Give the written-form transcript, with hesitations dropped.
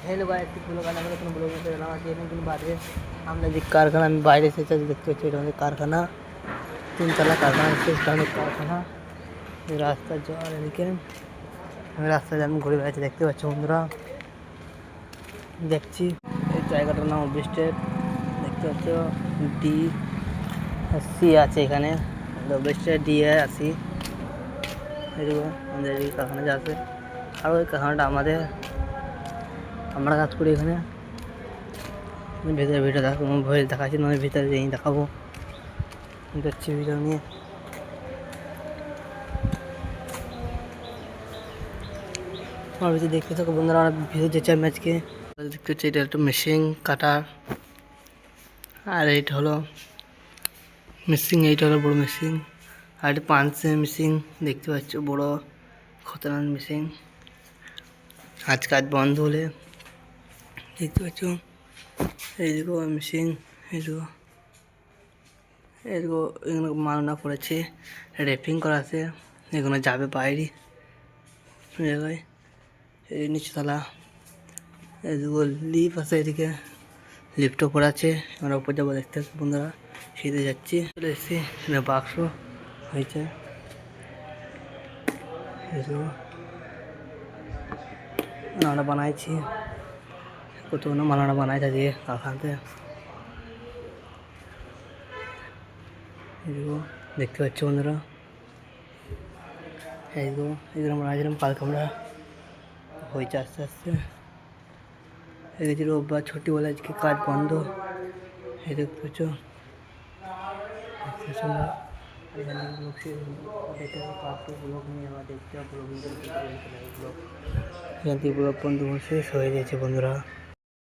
Hello guys, blog अलग अलग blog में चला आती है लेकिन बाद में हमने जो कारखाना में বাইরে से देखते হচ্ছে এটা আমাদের কারখানা, তিনতলা কারখানা, শেষখানে কারখানা। এই রাস্তার জল এদিকে আমি রাস্তায় আমি ঘুরে বেড়াচ্ছি, দেখতে পাচ্ছি বন্ধুরা। দেখছি এই জায়গাটার নাম অবস্টেট, দেখতে পাচ্ছ ডি সি আছে এখানে, অবস্টেট ডি আসি এদিকে আমাদের এই কারখানা যা আছে। আর ওই কারখানাটা আমাদের, আমরা কাজ করি এখানে। ভেতরে ভিডিও দেখাচ্ছি, নয় ভিতরে যেই দেখাবো, দেখছি ভিডিও নিয়ে। আমার ভিতরে দেখতে থাকো বন্ধুরা, আমরা ভিডিও যেতে আমি আজকে দেখতে হচ্ছে এটা একটা মেশিন কাটার। আর এইটা হলো মেশিন, এইটা হলো বড়ো মেশিন। আর এটা পাঞ্চের মেশিন দেখতে পাচ্ছ, বড় খতরনাক মেশিন। আজ কাজ বন্ধ হলে দেখতে পাচ্ছ এইদিকে মেশিন, এইদিকে এগুলো মালনা পড়েছে, র্যাপিং করা আছে, এগুলো যাবে বাইরে জায়গায়। এই নিচতলা এদিকে লিফট আছে, এদিকে লিফটও পড়ে আছে। আমরা উপর যাবো, দেখতে পাচ্ছি বন্ধুরা, সিঁড়িতে যাচ্ছি। চলে এসেছি, বাক্স হয়েছে আমরা বানাইছি, কতগুলো মালানা বানাইছে দিয়ে কারখানাতে। এদিকেও দেখতে পাচ্ছি বন্ধুরা, এইদিকেও এগুলো বানাইছিলাম কালকে আমরা, হয়েছে আস্তে আস্তে। এদিকে রোববার ছুটি বলে আজকে কাজ বন্ধ। এই দেখতে পাচ্ছ এখান থেকে ব্লগ বন্ধু শেষ হয়ে গেছে বন্ধুরা।